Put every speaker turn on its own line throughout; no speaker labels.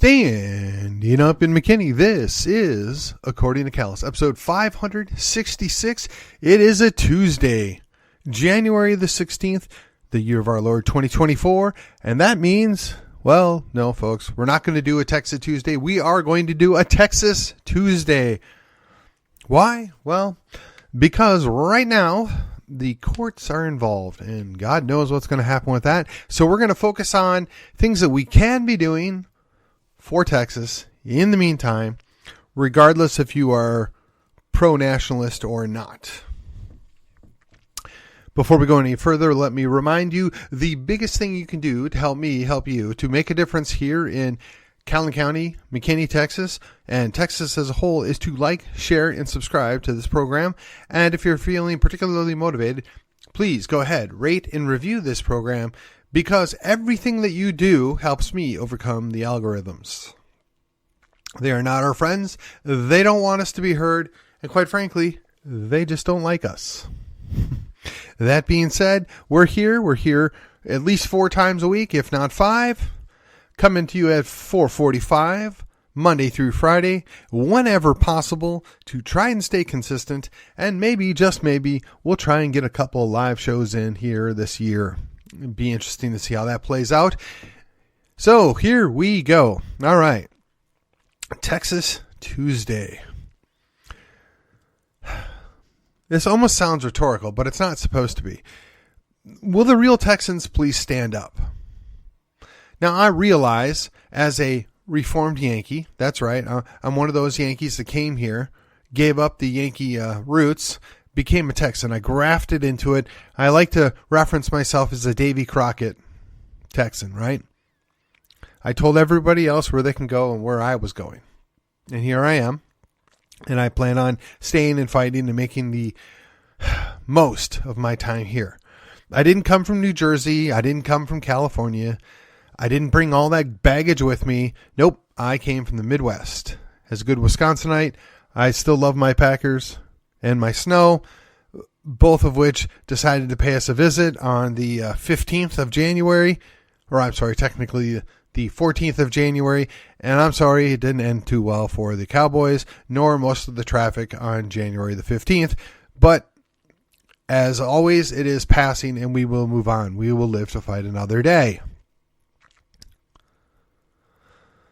Standing Up in McKinney. This is According to Callus, episode 566. It is a Tuesday, January the 16th, the year of our Lord 2024. And that means, well, no, folks, we're not going to do a Texas Tuesday. We are going to do a Texas Tuesday. Why? Well, because right now the courts are involved and God knows what's going to happen with that. So we're going to focus on things that we can be doing for Texas in the meantime, regardless if you are pro-nationalist or not. Before we go any further, let me remind you the biggest thing you can do to help me help you to make a difference here in Calhoun County, McKinney, Texas, and Texas as a whole is to like, share, and subscribe to this program. And if you're feeling particularly motivated, please go ahead, rate and review this program, because everything that you do helps me overcome the algorithms. They are not our friends. They don't want us to be heard. And quite frankly, they just don't like us. That being said, we're here. We're here at least 4 times a week, if not 5. Coming to you at 4:45, Monday through Friday, whenever possible, to try and stay consistent. And maybe, just maybe, we'll try and get a couple of live shows in here this year. It'd be interesting to see how that plays out. So here we go. All right. Texas Tuesday. This almost sounds rhetorical, but it's not supposed to be. Will the real Texans please stand up? Now, I realize as a reformed Yankee, that's right, I'm one of those Yankees that came here, gave up the Yankee roots, became a Texan. I grafted into it. I like to reference myself as a Davy Crockett Texan, right? I told everybody else where they can go and where I was going. And here I am. And I plan on staying and fighting and making the most of my time here. I didn't come from New Jersey. I didn't come from California. I didn't bring all that baggage with me. Nope. I came from the Midwest. As a good Wisconsinite, I still love my Packers and my snow, both of which decided to pay us a visit on the 15th of January, or I'm sorry, technically the 14th of January, and I'm sorry it didn't end too well for the Cowboys, nor most of the traffic on January the 15th, but as always, it is passing and we will move on. We will live to fight another day.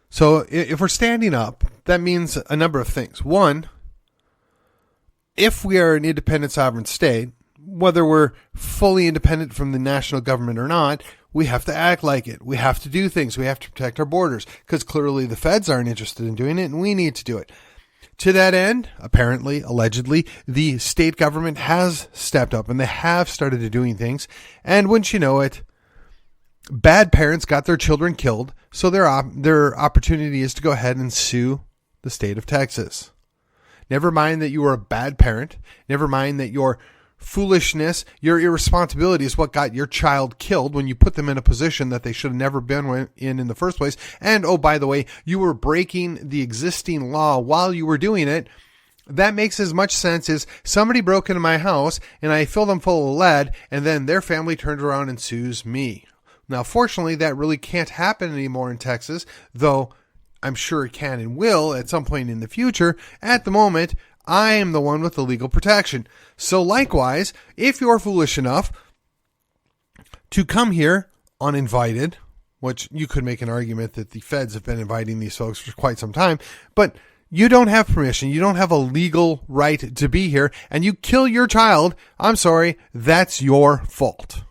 So if we're standing up, that means a number of things. One, if we are an independent sovereign state, whether we're fully independent from the national government or not, we have to act like it. We have to do things. We have to protect our borders because clearly the feds aren't interested in doing it and we need to do it. To that end, apparently, allegedly, the state government has stepped up and they have started doing things. And wouldn't you know it, bad parents got their children killed, so their opportunity is to go ahead and sue the state of Texas. Never mind that you were a bad parent. Never mind that your foolishness, your irresponsibility is what got your child killed when you put them in a position that they should have never been in the first place. And, oh, by the way, you were breaking the existing law while you were doing it. That makes as much sense as somebody broke into my house and I filled them full of lead and then their family turned around and sues me. Now, fortunately, that really can't happen anymore in Texas, though I'm sure it can and will at some point in the future. At the moment, I am the one with the legal protection. So likewise, if you're foolish enough to come here uninvited, which you could make an argument that the feds have been inviting these folks for quite some time, but you don't have permission, you don't have a legal right to be here, and you kill your child, I'm sorry, that's your fault.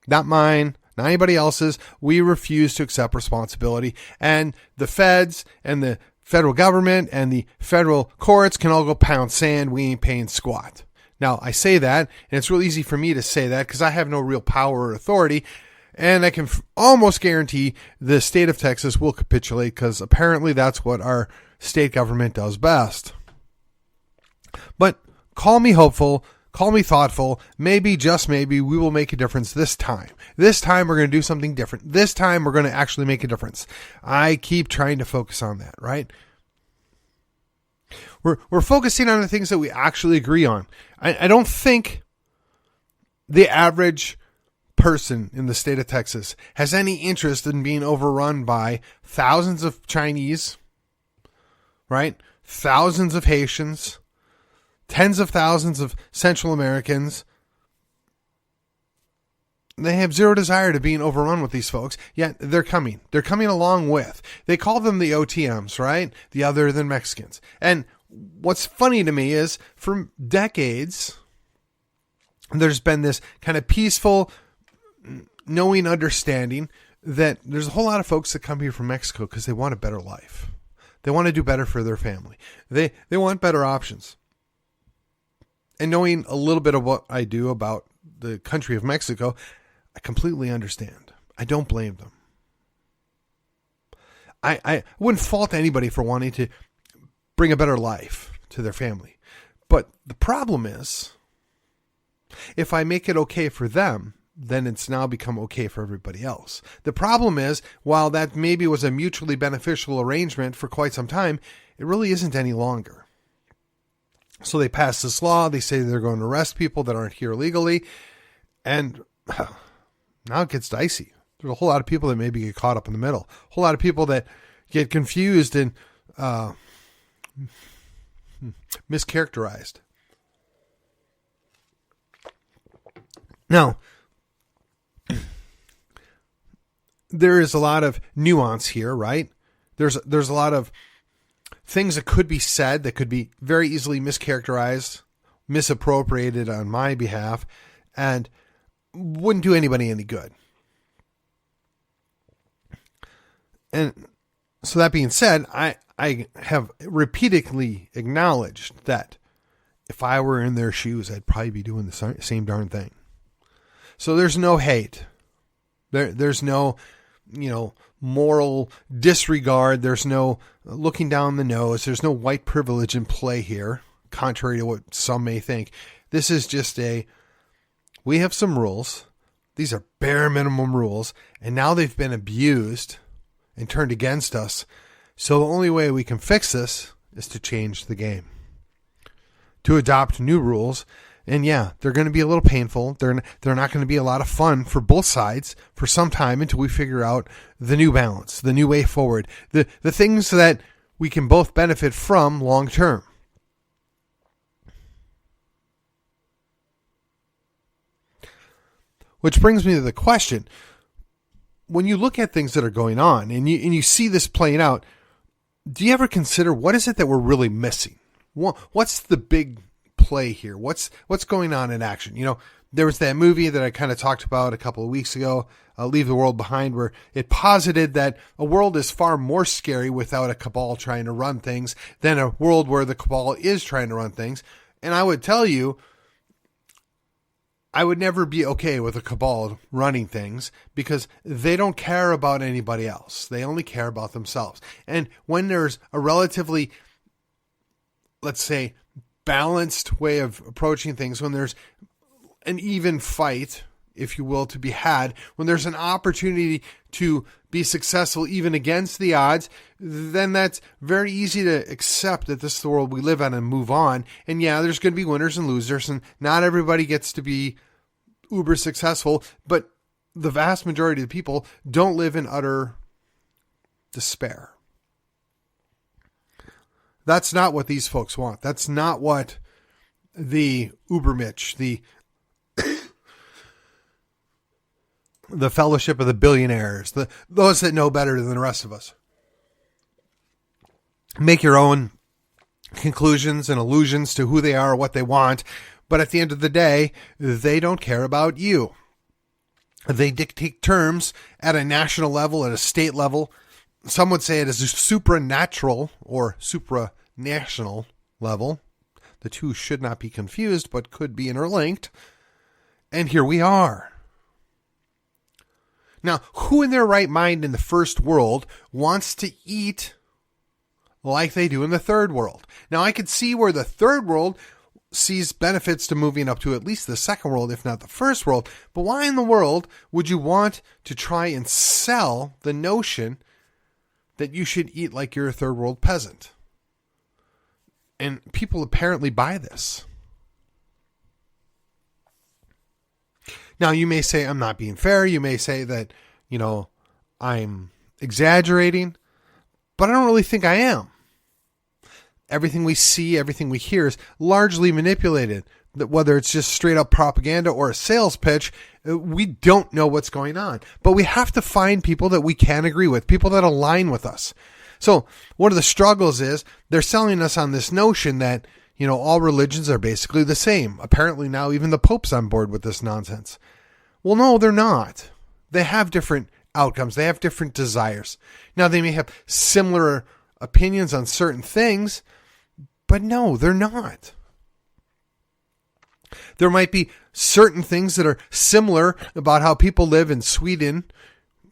Not mine, not anybody else's. We refuse to accept responsibility. And the feds and the federal government and the federal courts can all go pound sand. We ain't paying squat. Now, I say that, and it's real easy for me to say that because I have no real power or authority. And I can almost guarantee the state of Texas will capitulate because apparently that's what our state government does best. But call me hopeful. Call me thoughtful. Maybe, just maybe, we will make a difference this time. This time we're going to do something different. This time we're going to actually make a difference. I keep trying to focus on that, right? We're focusing on the things that we actually agree on. I don't think the average person in the state of Texas has any interest in being overrun by thousands of Chinese, right? Thousands of Haitians, tens of thousands of Central Americans. They have zero desire to being overrun with these folks, yet they're coming. They're coming along with. They call them the OTMs, right? The other than Mexicans. And what's funny to me is for decades, there's been this kind of peaceful, knowing understanding that there's a whole lot of folks that come here from Mexico because they want a better life. They want to do better for their family. They want better options. And knowing a little bit of what I do about the country of Mexico, I completely understand. I don't blame them. I wouldn't fault anybody for wanting to bring a better life to their family. But the problem is, if I make it okay for them, then it's now become okay for everybody else. The problem is, while that maybe was a mutually beneficial arrangement for quite some time, it really isn't any longer. So they pass this law. They say they're going to arrest people that aren't here legally. And now it gets dicey. There's a whole lot of people that maybe get caught up in the middle. A whole lot of people that get confused and mischaracterized. Now, there is a lot of nuance here, right? There's a lot of things that could be said that could be very easily mischaracterized, misappropriated on my behalf, and wouldn't do anybody any good. And so that being said, I have repeatedly acknowledged that if I were in their shoes, I'd probably be doing the same darn thing. So there's no hate. There's no, moral disregard. There's no looking down the nose. There's no white privilege in play here, contrary to what some may think. This is just we have some rules. These are bare minimum rules, and now they've been abused and turned against us. So the only way we can fix this is to change the game, to adopt new rules. And yeah, they're going to be a little painful. They're not going to be a lot of fun for both sides for some time until we figure out the new balance, the new way forward, the things that we can both benefit from long term. Which brings me to the question: when you look at things that are going on and you see this playing out, do you ever consider what is it that we're really missing? What's the big play here? What's going on in action? There was that movie that I kind of talked about a couple of weeks ago, Leave the World Behind, where it posited that a world is far more scary without a cabal trying to run things than a world where the cabal is trying to run things. And I would tell you, I would never be okay with a cabal running things because they don't care about anybody else. They only care about themselves. And when there's a relatively, let's say, balanced way of approaching things, when there's an even fight, if you will, to be had, when there's an opportunity to be successful even against the odds, then that's very easy to accept that this is the world we live in and move on. And yeah, there's going to be winners and losers, and not everybody gets to be uber successful, but the vast majority of the people don't live in utter despair. That's not what these folks want. That's not what the Ubermensch, the fellowship of the billionaires, those that know better than the rest of us. Make your own conclusions and allusions to who they are or what they want, but at the end of the day, they don't care about you. They dictate terms at a national level, at a state level. Some would say it is a supranatural or supranational level. The two should not be confused, but could be interlinked. And here we are. Now, who in their right mind in the first world wants to eat like they do in the third world? Now, I could see where the third world sees benefits to moving up to at least the second world, if not the first world. But why in the world would you want to try and sell the notion that you should eat like you're a third world peasant? And people apparently buy this. Now, you may say I'm not being fair. You may say that, I'm exaggerating, but I don't really think I am. Everything we see, everything we hear is largely manipulated. That whether it's just straight up propaganda or a sales pitch, we don't know what's going on. But we have to find people that we can agree with, people that align with us. So one of the struggles is they're selling us on this notion that, all religions are basically the same. Apparently now even the Pope's on board with this nonsense. Well, no, they're not. They have different outcomes. They have different desires. Now, they may have similar opinions on certain things, but no, they're not. There might be certain things that are similar about how people live in Sweden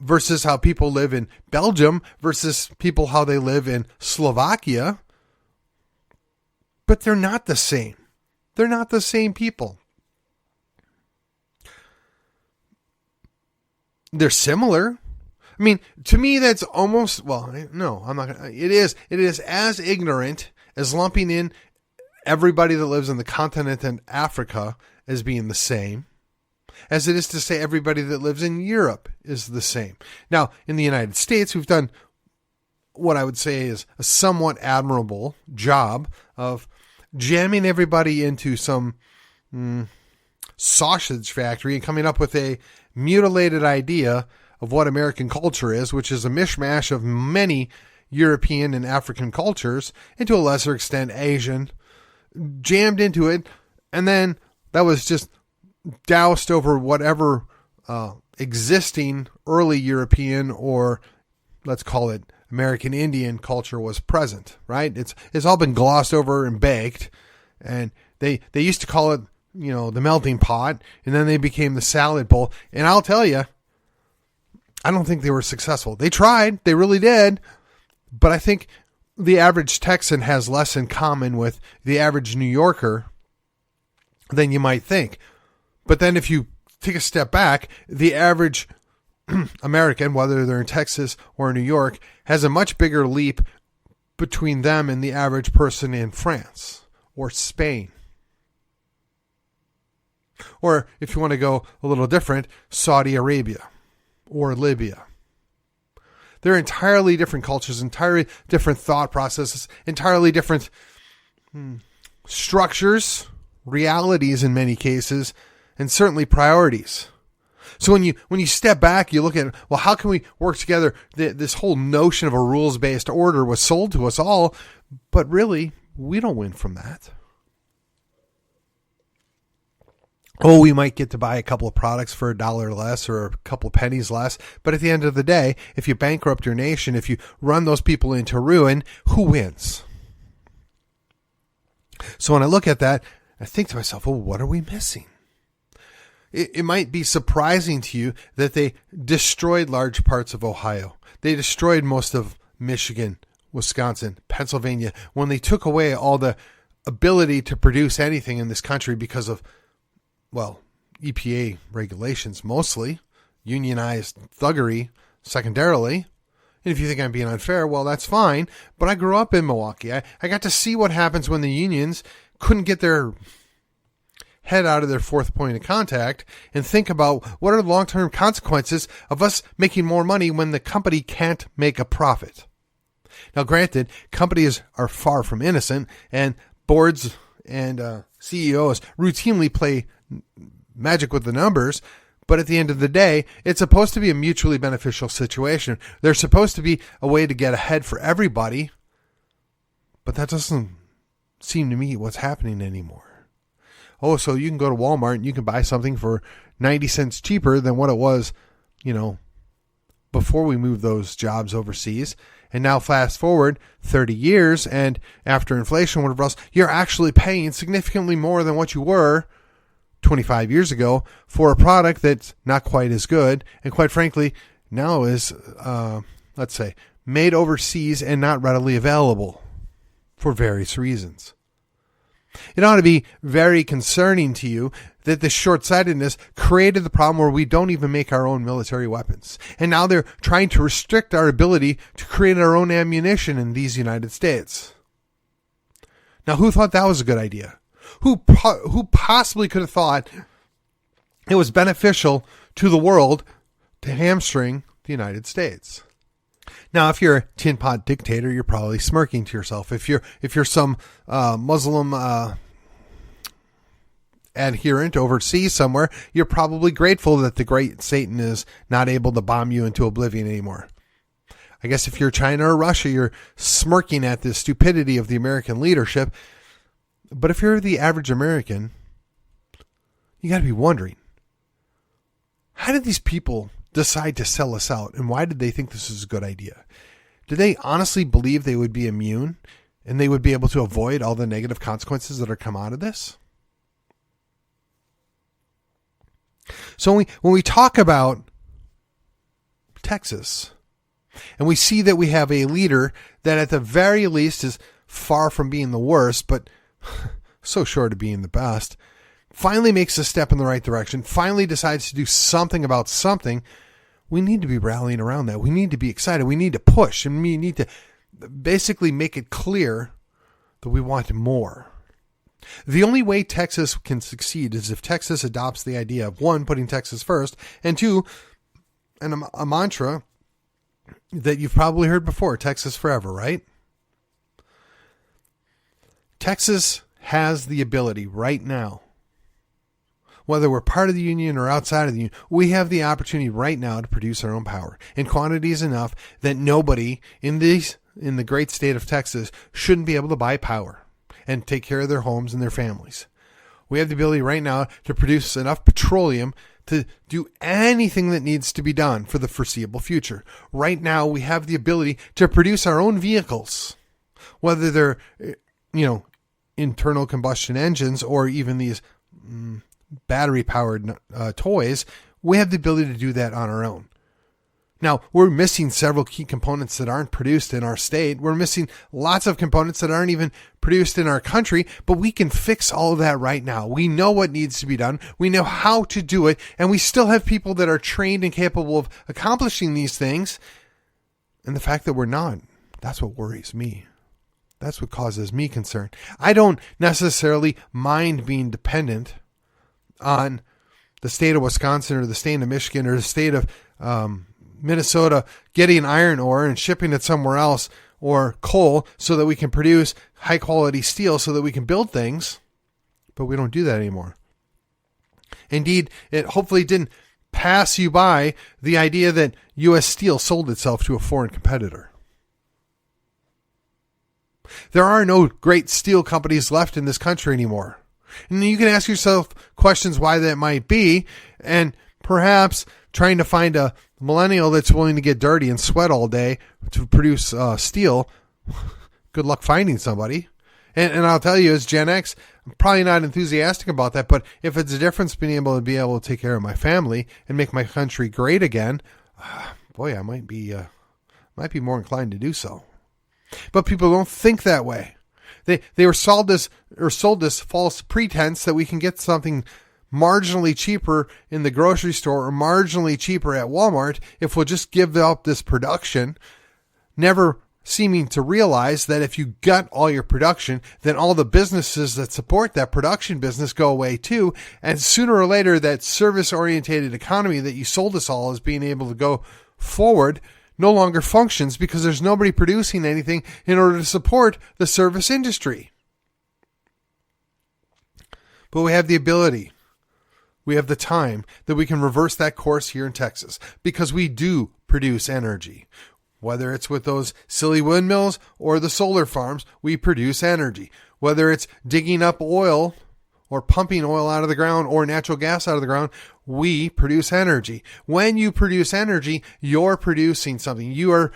versus how people live in Belgium versus how they live in Slovakia. But they're not the same. They're not the same people. They're similar. I mean, to me, that's almost, no, I'm not going to. It is as ignorant as lumping in everybody that lives on the continent in Africa as being the same, as it is to say everybody that lives in Europe is the same. Now, in the United States, we've done what I would say is a somewhat admirable job of jamming everybody into some sausage factory and coming up with a mutilated idea of what American culture is, which is a mishmash of many European and African cultures, and to a lesser extent Asian, jammed into it, and then that was just doused over whatever existing early European, or let's call it American Indian culture, was present, right? It's all been glossed over and baked, and they used to call it, the melting pot, and then they became the salad bowl. And I'll tell you, I don't think they were successful. They tried, they really did, but I think the average Texan has less in common with the average New Yorker than you might think. But then if you take a step back, the average American, whether they're in Texas or New York, has a much bigger leap between them and the average person in France or Spain. Or if you want to go a little different, Saudi Arabia or Libya. They're entirely different cultures, entirely different thought processes, entirely different structures, realities in many cases, and certainly priorities. So when you step back, you look at, well, how can we work together? This whole notion of a rules-based order was sold to us all, but really, we don't win from that. Oh, we might get to buy a couple of products for $1 less or a couple of pennies less. But at the end of the day, if you bankrupt your nation, if you run those people into ruin, who wins? So when I look at that, I think to myself, well, what are we missing? It might be surprising to you that they destroyed large parts of Ohio. They destroyed most of Michigan, Wisconsin, Pennsylvania, when they took away all the ability to produce anything in this country because of, EPA regulations mostly, unionized thuggery secondarily. And if you think I'm being unfair, well, that's fine. But I grew up in Milwaukee. I got to see what happens when the unions couldn't get their head out of their fourth point of contact and think about what are the long-term consequences of us making more money when the company can't make a profit. Now, granted, companies are far from innocent, and boards and CEOs routinely play magic with the numbers, but at the end of the day, it's supposed to be a mutually beneficial situation. There's supposed to be a way to get ahead for everybody, but that doesn't seem to me what's happening anymore. Oh, so you can go to Walmart and you can buy something for 90 cents cheaper than what it was, before we moved those jobs overseas. And now fast forward 30 years, and after inflation, whatever else, you're actually paying significantly more than what you were 25 years ago for a product that's not quite as good, and quite frankly, now is, let's say, made overseas and not readily available for various reasons. It ought to be very concerning to you that this short-sightedness created the problem where we don't even make our own military weapons. And now they're trying to restrict our ability to create our own ammunition in these United States. Now, who thought that was a good idea? Who possibly could have thought it was beneficial to the world to hamstring the United States. Now, if you're a tin pot dictator, you're probably smirking to yourself. If you're some Muslim adherent overseas somewhere, you're probably grateful that the great Satan is not able to bomb you into oblivion anymore. I guess if you're China or Russia, you're smirking at the stupidity of the American leadership. But if you're the average American, you got to be wondering, how did these people decide to sell us out, and why did they think this is a good idea? Did they honestly believe they would be immune and they would be able to avoid all the negative consequences that are come out of this? So when we talk about Texas, and we see that we have a leader that at the very least is far from being the worst, but so short of being the best, finally makes a step in the right direction, finally decides to do something about something, we need to be rallying around that. We need to be excited. We need to push, and we need to basically make it clear that we want more. The only way Texas can succeed is if Texas adopts the idea of, one, putting Texas first, and two, and a mantra that you've probably heard before, Texas forever, right? Texas has the ability right now, whether we're part of the union or outside of the union, we have the opportunity right now to produce our own power in quantities enough that nobody in the great state of Texas shouldn't be able to buy power and take care of their homes and their families. We have the ability right now to produce enough petroleum to do anything that needs to be done for the foreseeable future. Right now, we have the ability to produce our own vehicles, whether they're, internal combustion engines or even these battery-powered toys. We have the ability to do that on our own. Now, we're missing several key components that aren't produced in our state. We're missing lots of components that aren't even produced in our country, but we can fix all of that right now. We know what needs to be done. We know how to do it, and we still have people that are trained and capable of accomplishing these things. And the fact that we're not, that's what worries me. That's what causes me concern. I don't necessarily mind being dependent on the state of Wisconsin or the state of Michigan or the state of Minnesota getting iron ore and shipping it somewhere else, or coal, so that we can produce high quality steel so that we can build things. But we don't do that anymore. Indeed, it hopefully didn't pass you by the idea that U.S. Steel sold itself to a foreign competitor. There are no great steel companies left in this country anymore. And you can ask yourself questions why that might be, and perhaps trying to find a millennial that's willing to get dirty and sweat all day to produce steel. Good luck finding somebody. And I'll tell you, as Gen X, I'm probably not enthusiastic about that, but if it's a difference being able to take care of my family and make my country great again, boy, I might be more inclined to do so. But people don't think that way. They were sold this false pretense that we can get something marginally cheaper in the grocery store or marginally cheaper at Walmart if we'll just give up this production, never seeming to realize that if you gut all your production, then all the businesses that support that production business go away too. And sooner or later, that service-oriented economy that you sold us all as being able to go forward no longer functions because there's nobody producing anything in order to support the service industry. But we have the ability, we have the time that we can reverse that course here in Texas because we do produce energy. Whether it's with those silly windmills or the solar farms, we produce energy. Whether it's digging up oil or pumping oil out of the ground or natural gas out of the ground, we produce energy. When you produce energy, you're producing something. You are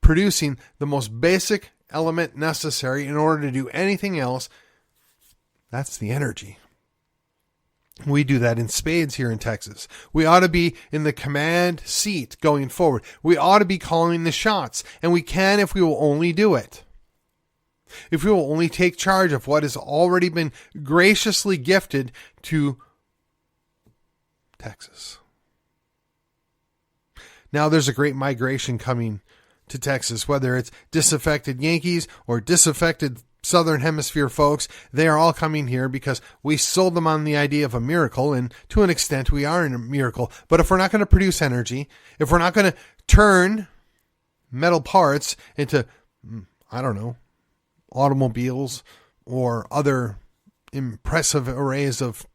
producing the most basic element necessary in order to do anything else. That's the energy. We do that in spades here in Texas. We ought to be in the command seat going forward. We ought to be calling the shots, and we can if we will only do it. If we will only take charge of what has already been graciously gifted to Texas. Now there's a great migration coming to Texas, whether it's disaffected Yankees or disaffected Southern Hemisphere folks, they are all coming here because we sold them on the idea of a miracle, and to an extent we are in a miracle. But if we're not going to produce energy, if we're not going to turn metal parts into, I don't know, automobiles or other impressive arrays of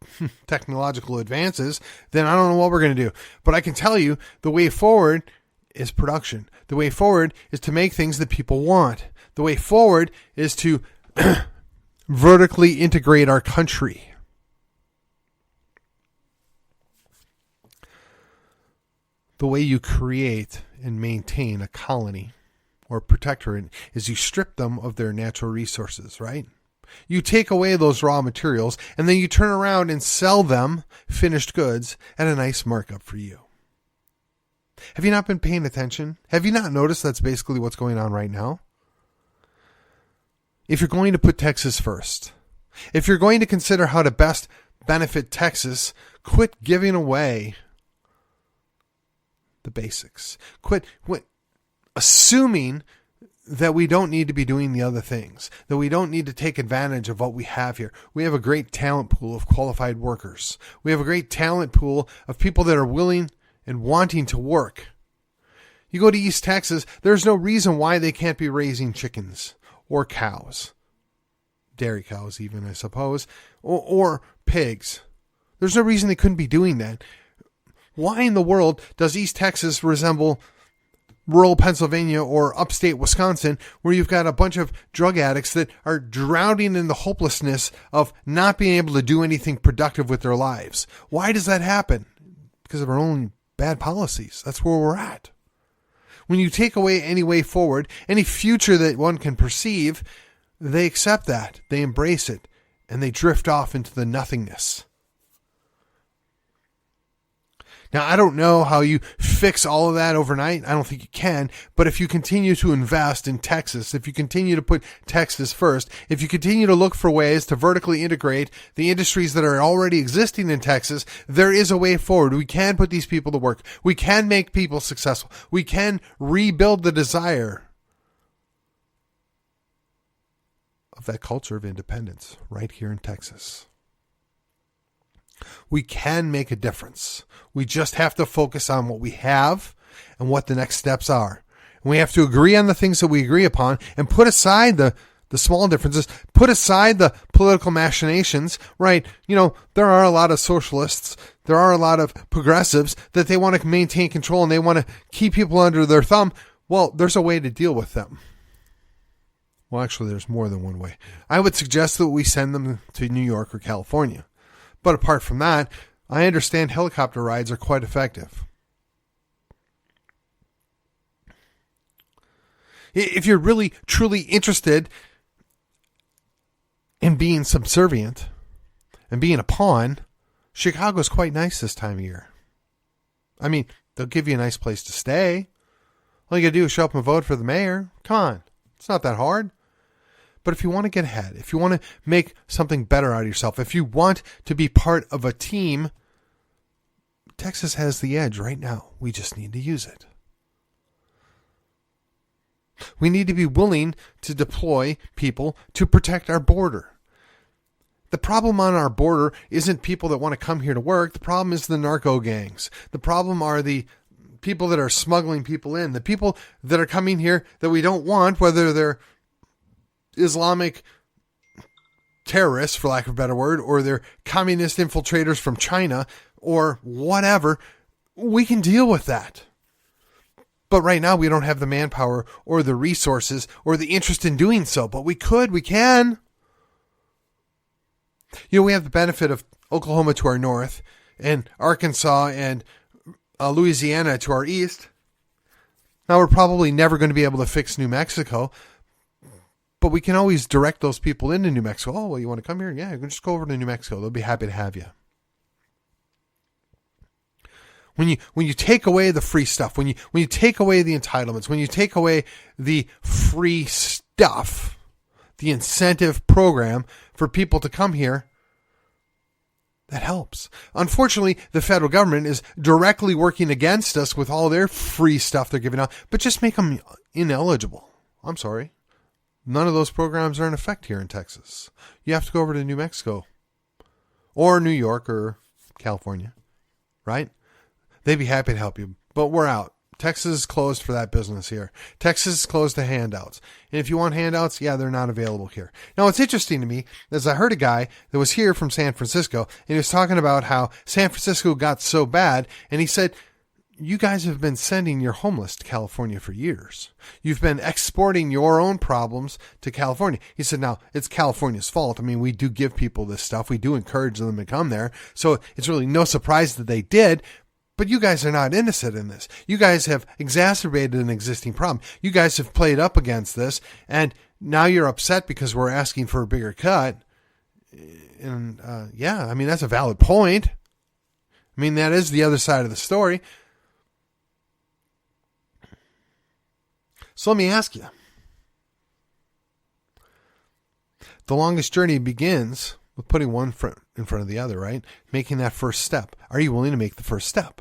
technological advances, then I don't know what we're going to do. But I can tell you the way forward is production. The way forward is to make things that people want. The way forward is to vertically integrate our country. The way you create and maintain a colony or protectorate is you strip them of their natural resources, right? You take away those raw materials and then you turn around and sell them finished goods at a nice markup for you. Have you not been paying attention? Have you not noticed that's basically what's going on right now? If you're going to put Texas first, if you're going to consider how to best benefit Texas, quit giving away the basics. Quit assuming that we don't need to be doing the other things, that we don't need to take advantage of what we have here. We have a great talent pool of qualified workers. We have a great talent pool of people that are willing and wanting to work. You go to East Texas, there's no reason why they can't be raising chickens or cows, dairy cows even, I suppose, or pigs. There's no reason they couldn't be doing that. Why in the world does East Texas resemble rural Pennsylvania or upstate Wisconsin, where you've got a bunch of drug addicts that are drowning in the hopelessness of not being able to do anything productive with their lives? Why does that happen? Because of our own bad policies. That's where we're at. When you take away any way forward, any future that one can perceive, they accept that, they embrace it, and they drift off into the nothingness. Now, I don't know how you fix all of that overnight. I don't think you can. But if you continue to invest in Texas, if you continue to put Texas first, if you continue to look for ways to vertically integrate the industries that are already existing in Texas, there is a way forward. We can put these people to work. We can make people successful. We can rebuild the desire of that culture of independence right here in Texas. We can make a difference. We just have to focus on what we have and what the next steps are. And we have to agree on the things that we agree upon and put aside the small differences, put aside the political machinations, right? You know, there are a lot of socialists, there are a lot of progressives that they want to maintain control and they want to keep people under their thumb. Well, there's a way to deal with them. Well, actually, there's more than one way. I would suggest that we send them to New York or California. But apart from that, I understand helicopter rides are quite effective. If you're really, truly interested in being subservient and being a pawn, Chicago's quite nice this time of year. I mean, they'll give you a nice place to stay. All you gotta do is show up and vote for the mayor. Come on. It's not that hard. But if you want to get ahead, if you want to make something better out of yourself, if you want to be part of a team, Texas has the edge right now. We just need to use it. We need to be willing to deploy people to protect our border. The problem on our border isn't people that want to come here to work. The problem is the narco gangs. The problem are the people that are smuggling people in. The people that are coming here that we don't want, whether they're Islamic terrorists, for lack of a better word, or they're communist infiltrators from China or whatever, we can deal with that. But right now we don't have the manpower or the resources or the interest in doing so, but we can. You know, we have the benefit of Oklahoma to our north and Arkansas and Louisiana to our east. Now we're probably never going to be able to fix New Mexico, but we can always direct those people into New Mexico. Oh, well, you want to come here? Yeah, you can just go over to New Mexico. They'll be happy to have you. When you take away the free stuff, when you take away the entitlements, when you take away the free stuff, the incentive program for people to come here, that helps. Unfortunately, the federal government is directly working against us with all their free stuff they're giving out, but just make them ineligible. I'm sorry. None of those programs are in effect here in Texas. You have to go over to New Mexico or New York or California, right? They'd be happy to help you, but we're out. Texas is closed for that business here. Texas is closed to handouts. And if you want handouts, yeah, they're not available here. Now, what's interesting to me is I heard a guy that was here from San Francisco, and he was talking about how San Francisco got so bad, and he said, you guys have been sending your homeless to California for years. You've been exporting your own problems to California. He said, now, it's California's fault. I mean, we do give people this stuff. We do encourage them to come there. So it's really no surprise that they did. But you guys are not innocent in this. You guys have exacerbated an existing problem. You guys have played up against this. And now you're upset because we're asking for a bigger cut. And yeah, I mean, that's a valid point. I mean, that is the other side of the story. So let me ask you. The longest journey begins with putting one in front of the other, right? Making that first step. Are you willing to make the first step?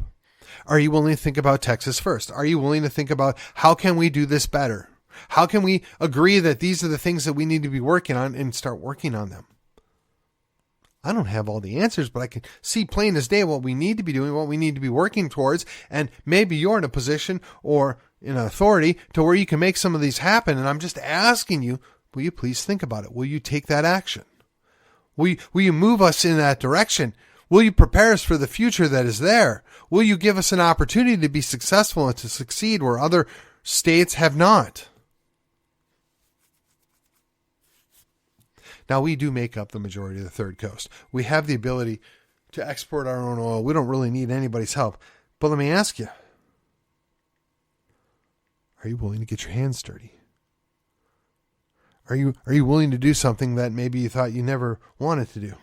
Are you willing to think about Texas first? Are you willing to think about how can we do this better? How can we agree that these are the things that we need to be working on and start working on them? I don't have all the answers, but I can see plain as day what we need to be doing, what we need to be working towards. And maybe you're in a position or in authority to where you can make some of these happen. And I'm just asking you, will you please think about it? Will you take that action? Will you move us in that direction? Will you prepare us for the future that is there? Will you give us an opportunity to be successful and to succeed where other states have not? Now, we do make up the majority of the Third Coast. We have the ability to export our own oil. We don't really need anybody's help. But let me ask you, are you willing to get your hands dirty? Are you willing to do something that maybe you thought you never wanted to do?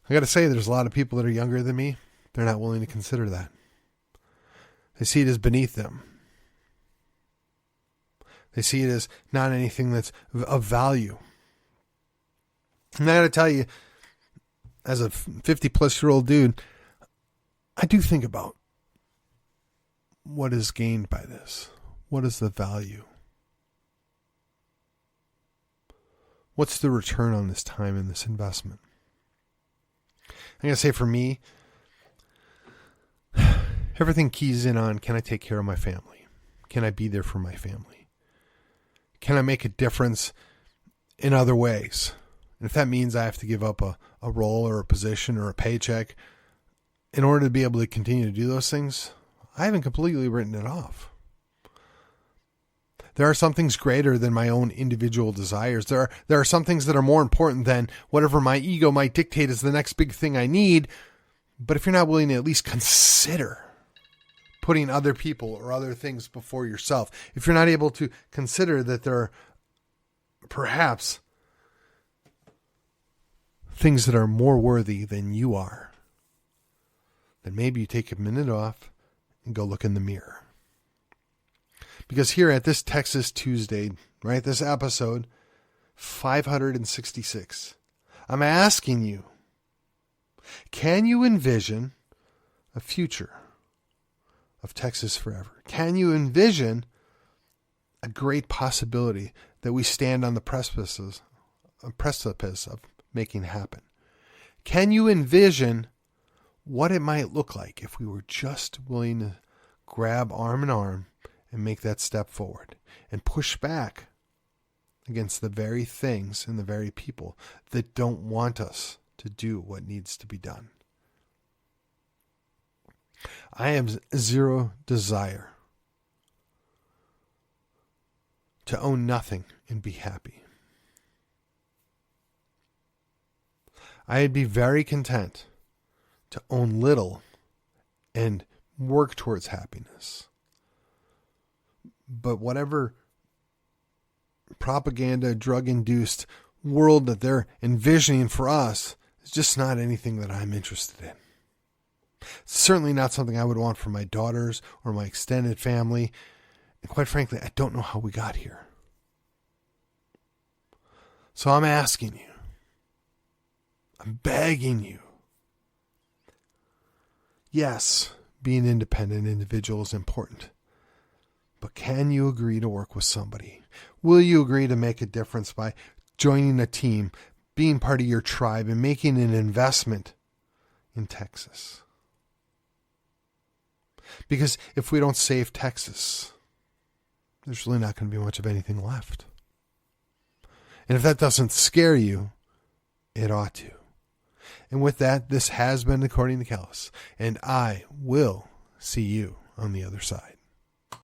I got to say, there's a lot of people that are younger than me. They're not willing to consider that. They see it as beneath them. They see it as not anything that's of value. And I got to tell you, as a 50-plus-year-old dude, I do think about what is gained by this. What is the value? What's the return on this time and this investment? I'm going to say for me, everything keys in on, can I take care of my family? Can I be there for my family? Can I make a difference in other ways? And if that means I have to give up a role or a position or a paycheck in order to be able to continue to do those things, I haven't completely written it off. There are some things greater than my own individual desires. There are some things that are more important than whatever my ego might dictate is the next big thing I need. But if you're not willing to at least consider putting other people or other things before yourself, if you're not able to consider that there are perhaps things that are more worthy than you are, then maybe you take a minute off and go look in the mirror. Because here at this Texas Tuesday, right, this episode 566, I'm asking you, can you envision a future of Texas forever? Can you envision a great possibility that we stand on the precipice of making happen? Can you envision what it might look like if we were just willing to grab arm in arm and make that step forward and push back against the very things and the very people that don't want us to do what needs to be done? I have zero desire to own nothing and be happy. I'd be very content to own little and work towards happiness. But whatever propaganda, drug-induced world that they're envisioning for us is just not anything that I'm interested in. It's certainly not something I would want for my daughters or my extended family. And quite frankly, I don't know how we got here. So I'm asking you, I'm begging you, Yes, being an independent individual is important. But can you agree to work with somebody? Will you agree to make a difference by joining a team, being part of your tribe, and making an investment in Texas? Because if we don't save Texas, there's really not going to be much of anything left. And if that doesn't scare you, it ought to. And with that, this has been According to Kellis, and I will see you on the other side.